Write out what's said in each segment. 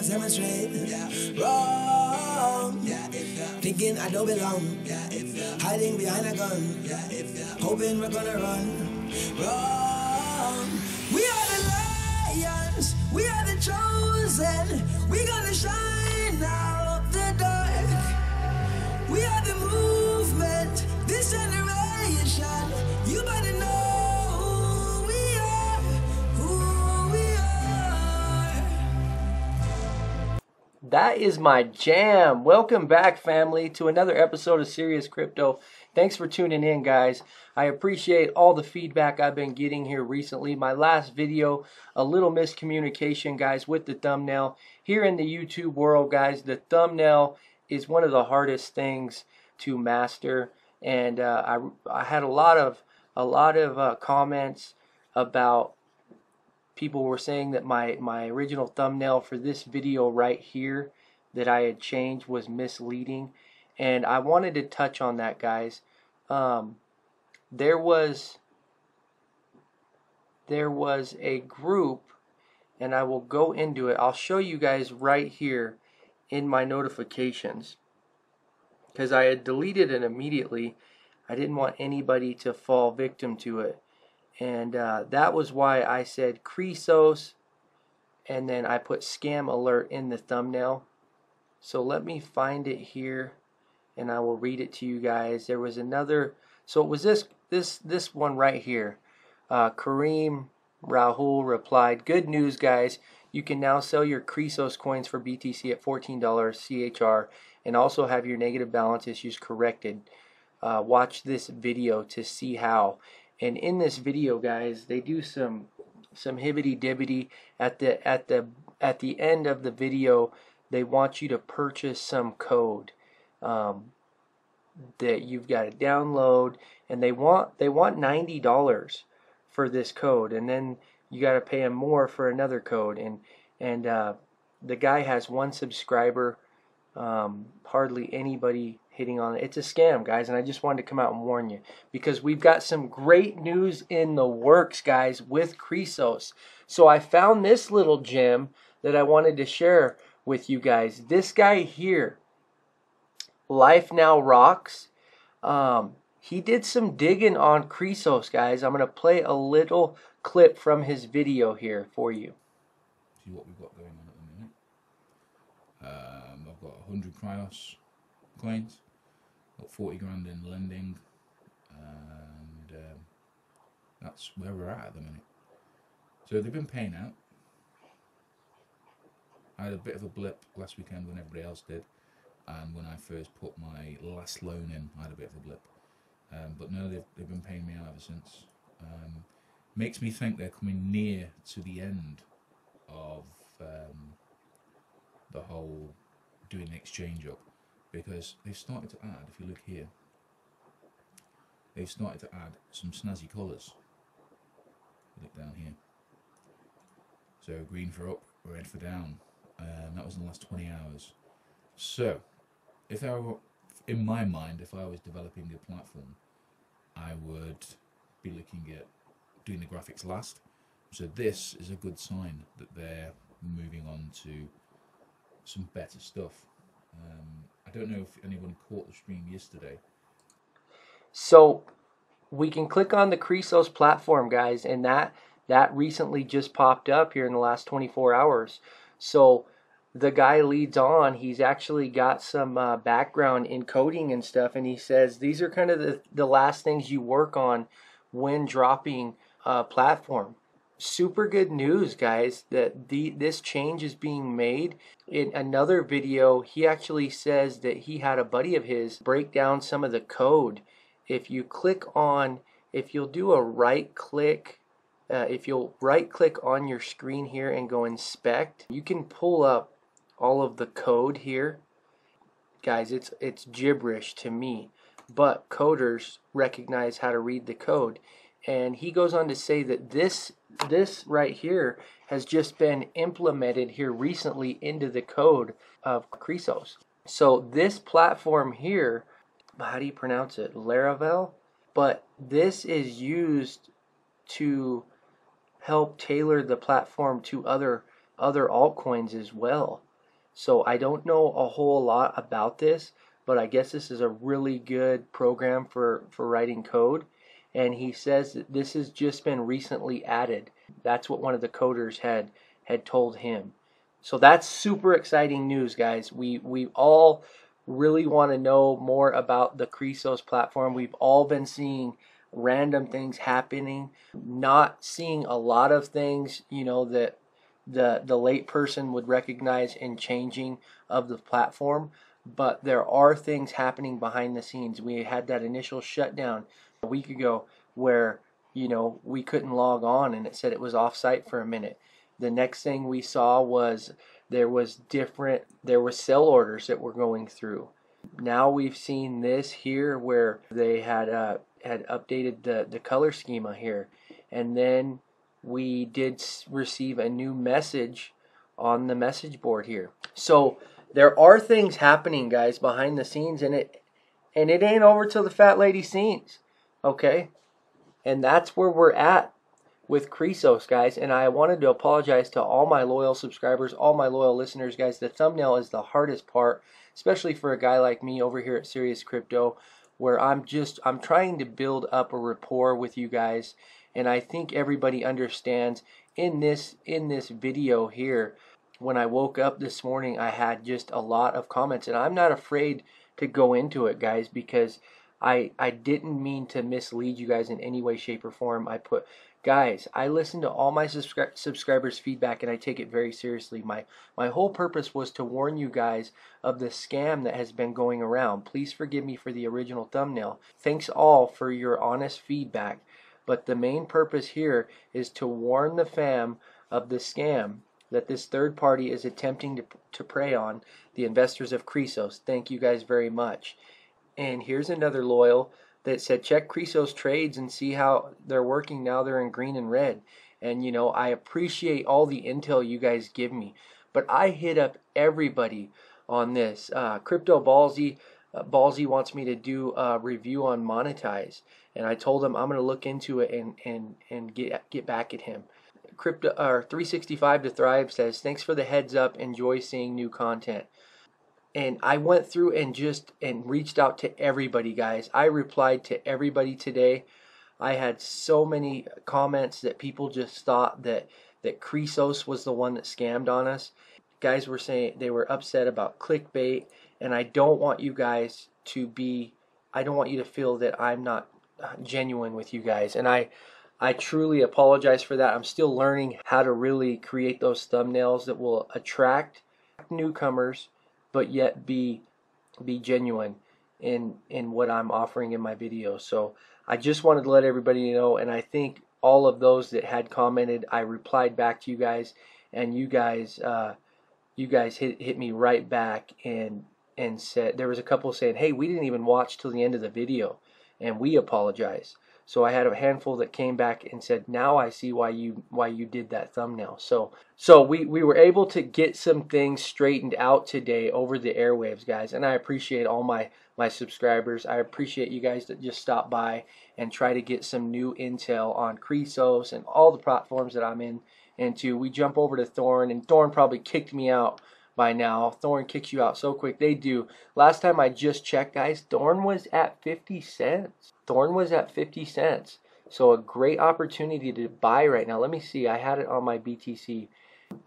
demonstrate. Wrong. Thinking I don't belong. Hiding behind a gun. Hoping we're gonna run. Wrong. We are the lions. We are the chosen. We gonna shine out the dark. We are the movement. This generation. You better know who we are. Who we are. That is my jam. Welcome back, family, to another episode of Serious Crypto. Thanks for tuning in, guys. I appreciate all the feedback I've been getting here recently. My last video, a little miscommunication, guys, with the thumbnail. Here in the YouTube world, guys, the thumbnail is one of the hardest things to master. And I had a lot of comments about people were saying that my original thumbnail for this video right here that I had changed was misleading, and I wanted to touch on that, guys. There was a group, and I will go into it. I'll show you guys right here in my notifications, because I had deleted it immediately. I didn't want anybody to fall victim to it. And that was why I said Chrysos, and then I put scam alert in the thumbnail. So let me find it here, and I will read it to you guys. There was another, so it was this one right here. Kareem Rahul replied, "Good news, guys. You can now sell your Chrysos coins for BTC at $14 CHR and also have your negative balance issues corrected. Watch this video to see how." And in this video, guys, they do some hibbity dibbity at the end of the video. They want you to purchase some code that you've got to download, and they want $90 for this code, and then you got to pay them more for another code. And the guy has one subscriber, hardly anybody hitting on it. It's a scam, guys, and I just wanted to come out and warn you, because we've got some great news in the works, guys, with Chrysos. So I found this little gem that I wanted to share with you guys. This guy here, Life Now Rocks, he did some digging on Chrysos, guys. I'm going to play a little clip from his video here for you. See what we've got going on at the minute. I've got 100 Chrysos coins, got 40 grand in lending, and that's where we're at the minute. So they've been paying out. I had a bit of a blip last weekend when everybody else did, and when I first put my last loan in, I had a bit of a blip. But no, they've been paying me out ever since. Makes me think they're coming near to the end of the whole doing the exchange up, because they've started to add, if you look here, they've started to add some snazzy colours. Look down here. So green for up, red for down. That was in the last 20 hours. So, if I were, in my mind, if I was developing a platform, I would be looking at doing the graphics last. So this is a good sign that they're moving on to some better stuff. I don't know if anyone caught the stream yesterday. So we can click on the Chrysos platform, guys, and that recently just popped up here in the last 24 hours. So the guy leads on. He's actually got some background in coding and stuff, and he says these are kind of the last things you work on when dropping a platform. Super good news, guys, that this change is being made. In another video, he actually says that he had a buddy of his break down some of the code. If you click on, if you'll do a right click, if you'll right click on your screen here and go inspect, you can pull up all of the code here. Guys, it's gibberish to me, but coders recognize how to read the code. And he goes on to say that this right here has just been implemented here recently into the code of Chrysos. So this platform here, how do you pronounce it? Laravel? But this is used to help tailor the platform to other altcoins as well. So I don't know a whole lot about this, but I guess this is a really good program for writing code. And he says that this has just been recently added. That's what one of the coders had told him. So that's super exciting news, guys. We all really want to know more about the Chrysos platform. We've all been seeing random things happening, not seeing a lot of things, you know, that the late person would recognize in changing of the platform, but there are things happening behind the scenes. We had that initial shutdown a week ago where, you know, we couldn't log on and it said it was off site for a minute. The next thing we saw was there were sell orders that were going through. Now we've seen this here where they had updated the color schema here, and then we did receive a new message on the message board here. So there are things happening, guys, behind the scenes, and it ain't over till the fat lady sings, okay? And that's where we're at with Chrysos, guys. And I wanted to apologize to all my loyal subscribers, all my loyal listeners, guys. The thumbnail is the hardest part, especially for a guy like me over here at Serious Crypto, where I'm trying to build up a rapport with you guys. And I think everybody understands in this video here. When I woke up this morning, I had just a lot of comments, and I'm not afraid to go into it, guys, because I didn't mean to mislead you guys in any way, shape, or form. Guys, I listen to all my subscribers' feedback, and I take it very seriously. My whole purpose was to warn you guys of the scam that has been going around. Please forgive me for the original thumbnail. Thanks all for your honest feedback. But the main purpose here is to warn the fam of the scam that this third party is attempting to prey on the investors of Chrysos. Thank you guys very much. And here's another loyal that said, check Chrysos trades and see how they're working now. They're in green and red. And, you know, I appreciate all the intel you guys give me. But I hit up everybody on this. Crypto Ballsy wants me to do a review on Monetize. And I told him I'm going to look into it and get back at him. 365 to Thrive says, thanks for the heads up. Enjoy seeing new content. And I went through and reached out to everybody, guys. I replied to everybody today. I had so many comments that people just thought that Chrysos was the one that scammed on us. Guys were saying they were upset about clickbait, and I don't want you guys to feel that I'm not genuine with you guys. And I truly apologize for that. I'm still learning how to really create those thumbnails that will attract newcomers, but yet be genuine in what I'm offering in my videos. So I just wanted to let everybody know, and I think all of those that had commented, I replied back to you guys, and you guys hit me right back and said, there was a couple saying, hey, we didn't even watch till the end of the video, and we apologize. So I had a handful that came back and said, now I see why you did that thumbnail. So we were able to get some things straightened out today over the airwaves, guys. And I appreciate all my subscribers. I appreciate you guys that just stop by and try to get some new intel on Chrysos and all the platforms that I'm into. We jump over to THORN, and THORN probably kicked me out by now. THORN kicks you out so quick. They do. Last time I just checked, guys, THORN was at 50 cents. THORN was at 50 cents. So a great opportunity to buy right now. Let me see. I had it on my BTC.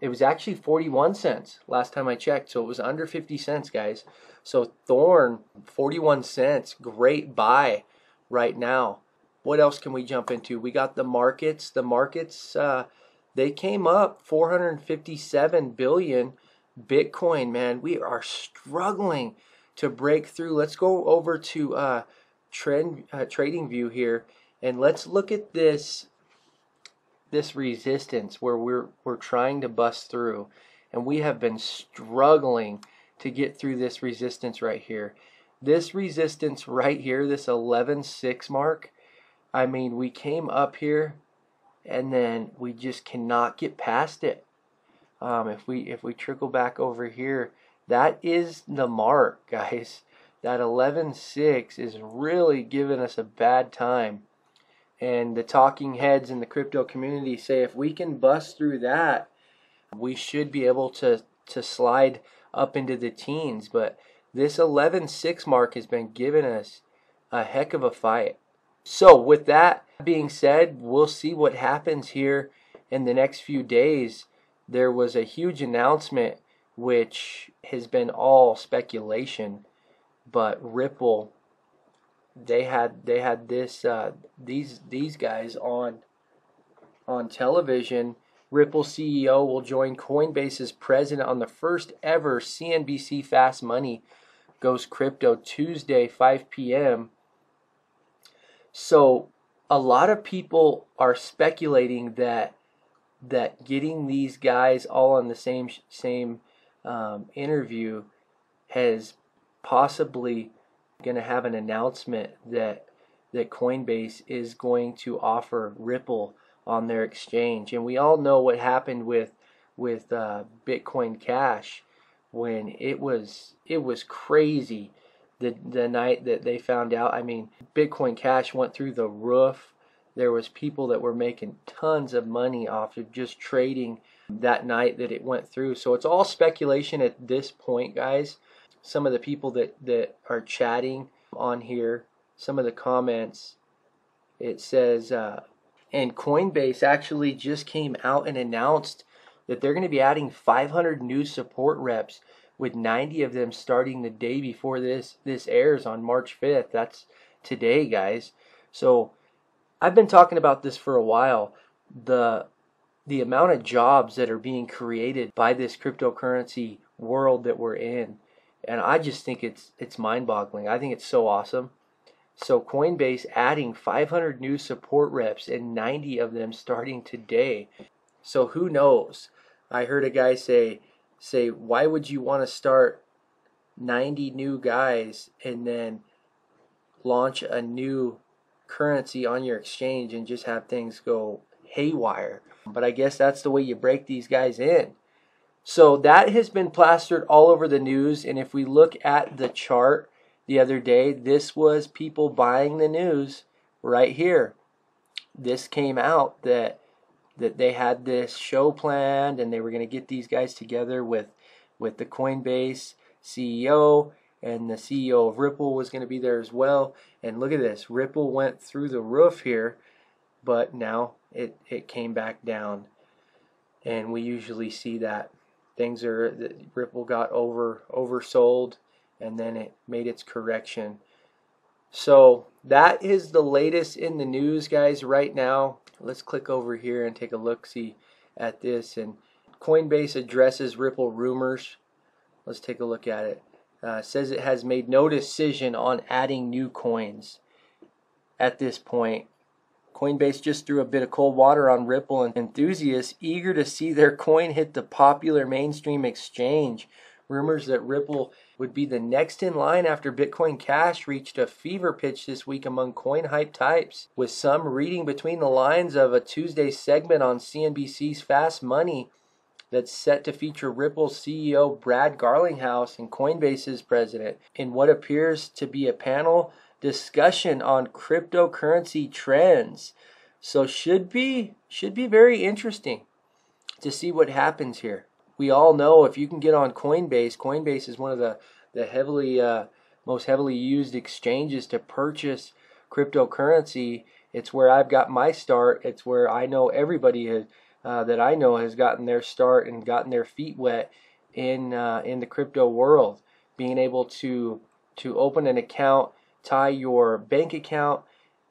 It was actually 41 cents last time I checked. So it was under 50 cents, guys. So THORN, 41 cents. Great buy right now. What else can we jump into? We got the markets. The markets, they came up 457 billion. Bitcoin, man, we are struggling to break through. Let's go over to trading view here, and let's look at this resistance where we're trying to bust through, and we have been struggling to get through this resistance right here. This resistance right here, this 11.6 mark, I mean, we came up here and then we just cannot get past it. If we trickle back over here, that is the mark, guys. That 11.6 is really giving us a bad time. And the talking heads in the crypto community say if we can bust through that, we should be able to slide up into the teens. But this 11.6 mark has been giving us a heck of a fight. So with that being said, we'll see what happens here in the next few days. There was a huge announcement, which has been all speculation, but Ripple, they had this these guys on television. Ripple CEO will join Coinbase's president on the first ever CNBC Fast Money Goes Crypto Tuesday 5 p.m. So a lot of people are speculating that getting these guys all on the same interview has possibly going to have an announcement that Coinbase is going to offer Ripple on their exchange. And we all know what happened with Bitcoin Cash when it was crazy the night that they found out. I mean, Bitcoin Cash went through the roof. There was people that were making tons of money off of just trading that night that it went through. So it's all speculation at this point, guys. Some of the people that are chatting on here, some of the comments, it says, and Coinbase actually just came out and announced that they're going to be adding 500 new support reps, with 90 of them starting the day before this airs on March 5th. That's today, guys. So I've been talking about this for a while. The amount of jobs that are being created by this cryptocurrency world that we're in, and I just think it's mind-boggling. I think it's so awesome. So Coinbase adding 500 new support reps and 90 of them starting today. So who knows? I heard a guy say, why would you want to start 90 new guys and then launch a new currency on your exchange and just have things go haywire? But I guess that's the way you break these guys in. So that has been plastered all over the news. And if we look at the chart the other day, this was people buying the news right here. This came out that they had this show planned and they were going to get these guys together with the Coinbase CEO, and the CEO of Ripple was going to be there as well. And look at this, Ripple went through the roof here, but now it came back down. And we usually see that Ripple got oversold, and then it made its correction. So that is the latest in the news, guys, right now. Let's click over here and take a look-see at this. And Coinbase addresses Ripple rumors. Let's take a look at it. Says it has made no decision on adding new coins at this point. Coinbase just threw a bit of cold water on Ripple, and enthusiasts eager to see their coin hit the popular mainstream exchange. Rumors that Ripple would be the next in line after Bitcoin Cash reached a fever pitch this week among coin hype types, with some reading between the lines of a Tuesday segment on CNBC's Fast Money that's set to feature Ripple's CEO Brad Garlinghouse and Coinbase's president in what appears to be a panel discussion on cryptocurrency trends. So should be very interesting to see what happens here. We all know if you can get on Coinbase, Coinbase is one of the most heavily used exchanges to purchase cryptocurrency. It's where I've got my start. It's where I know everybody that I know has gotten their start and gotten their feet wet in the crypto world. Being able to open an account, tie your bank account,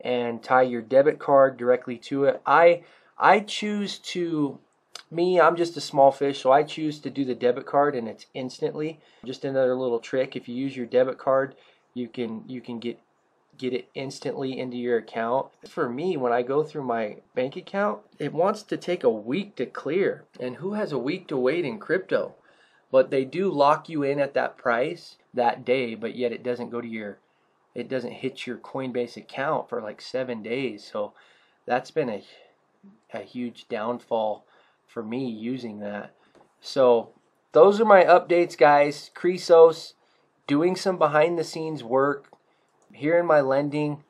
and tie your debit card directly to it. I choose to. I'm just a small fish, so I choose to do the debit card, and it's instantly. Just another little trick: if you use your debit card, you can get it instantly into your account. For me, when I go through my bank account, it wants to take a week to clear, and who has a week to wait in crypto? But they do lock you in at that price that day, but yet it doesn't hit your Coinbase account for like 7 days. So that's been a huge downfall for me using that. So those are my updates, guys. Chrysos doing some behind the scenes work here in my lending.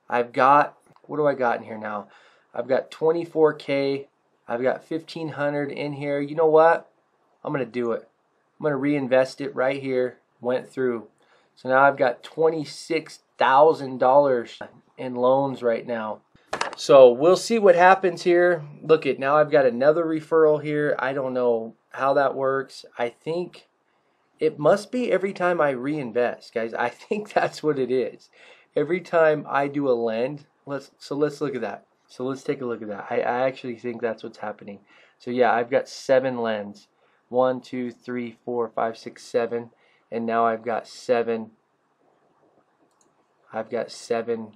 I've got, what do I got in here now? I've got 24K. I've got 1,500 in here. You know what? I'm going to do it. I'm going to reinvest it right here. Went through. So now I've got $26,000 in loans right now. So we'll see what happens here. Look at, now I've got another referral here. I don't know how that works. I think it must be every time I reinvest, guys. I think that's what it is. Every time I do a lend, let's look at that. So let's take a look at that. I actually think that's what's happening. So yeah, I've got 7 lends. 1, 2, 3, 4, 5, 6, 7. And now I've got 7. I've got 7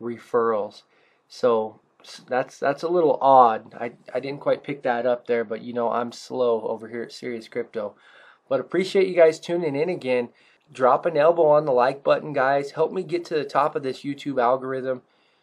referrals. So that's a little odd. I didn't quite pick that up there, but you know, I'm slow over here at Serious Crypto. But appreciate you guys tuning in again. Drop an elbow on the like button, guys. Help me get to the top of this YouTube algorithm.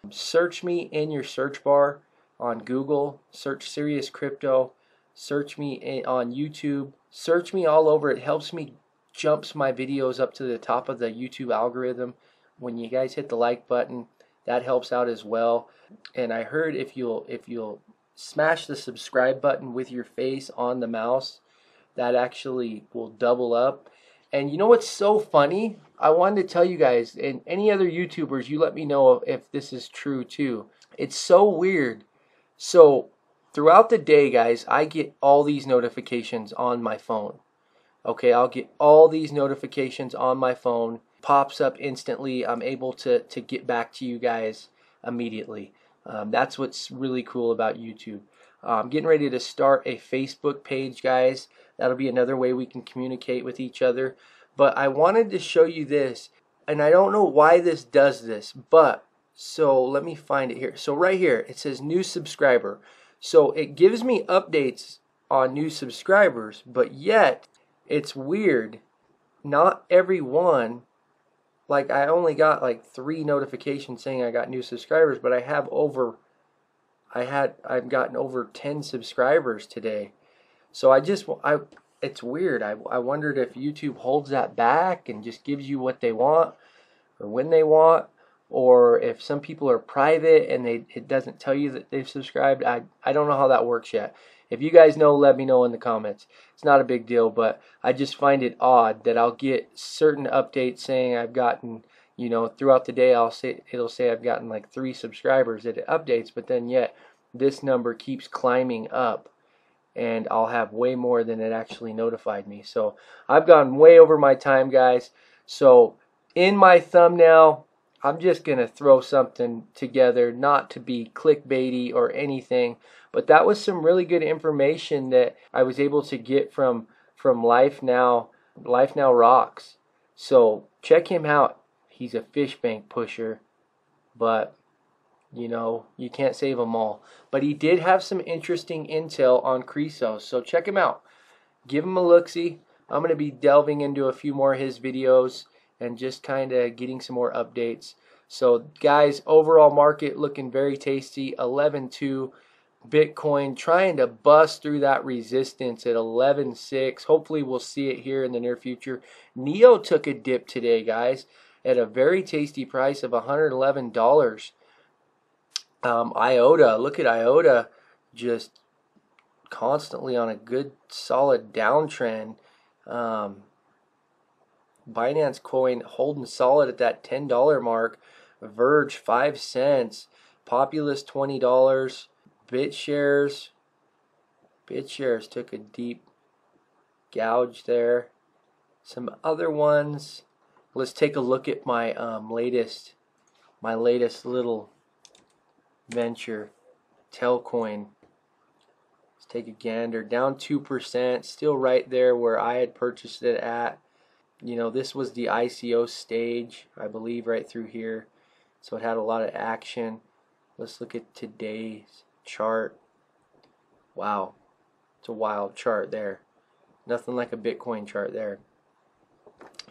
Search me in your search bar on Google. Search Serious Crypto. Search me on YouTube. Search me all over. It helps me jumps my videos up to the top of the YouTube algorithm. When you guys hit the like button, that helps out as well. And I heard if you'll smash the subscribe button with your face on the mouse, that actually will double up. And you know what's so funny? I wanted to tell you guys, and any other YouTubers, you let me know if this is true too. It's so weird. So throughout the day, guys, I get all these notifications on my phone. Okay, I'll get all these notifications on my phone. Pops up instantly. I'm able to get back to you guys immediately. That's what's really cool about YouTube. I'm getting ready to start a Facebook page, guys. That'll be another way we can communicate with each other. But I wanted to show you this, and I don't know why this does this, but so let me find it here. So right here, it says new subscriber. So it gives me updates on new subscribers, but yet it's weird. Not everyone, like I only got like 3 notifications saying I got new subscribers, but I've gotten over 10 subscribers today. So it's weird. I wondered if YouTube holds that back and just gives you what they want or when they want, or if some people are private and it doesn't tell you that they've subscribed. I don't know how that works yet. If you guys know, let me know in the comments. It's not a big deal, but I just find it odd that I'll get certain updates saying I've gotten, you know, throughout the day it'll say I've gotten like 3 subscribers that it updates, but then yet this number keeps climbing up and I'll have way more than it actually notified me. So I've gone way over my time, guys. So in my thumbnail, I'm just going to throw something together, not to be clickbaity or anything, but that was some really good information that I was able to get from Life Now Rocks. So check him out. He's a fish bank pusher, but you know, you can't save them all. But he did have some interesting intel on Chrysos, so check him out. Give him a look-see. I'm going to be delving into a few more of his videos and just kind of getting some more updates. So guys, overall market looking very tasty. 11.2. Bitcoin trying to bust through that resistance at 11.6. Hopefully we'll see it here in the near future. Neo took a dip today, guys, at a very tasty price of $111. IOTA, look at IOTA, just constantly on a good solid downtrend. Binance Coin holding solid at that $10 mark. Verge 5 cents. Populous $20. BitShares took a deep gouge there. Some other ones. Let's take a look at my latest little venture, Altcoin. Let's take a gander. Down 2%, still right there where I had purchased it at. You know, this was the ICO stage, I believe, right through here. So it had a lot of action. Let's look at today's chart. Wow, it's a wild chart there. Nothing like a Bitcoin chart there.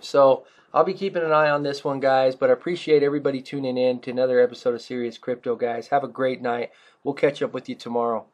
So I'll be keeping an eye on this one, guys, but I appreciate everybody tuning in to another episode of Serious Crypto, guys. Have a great night. We'll catch up with you tomorrow.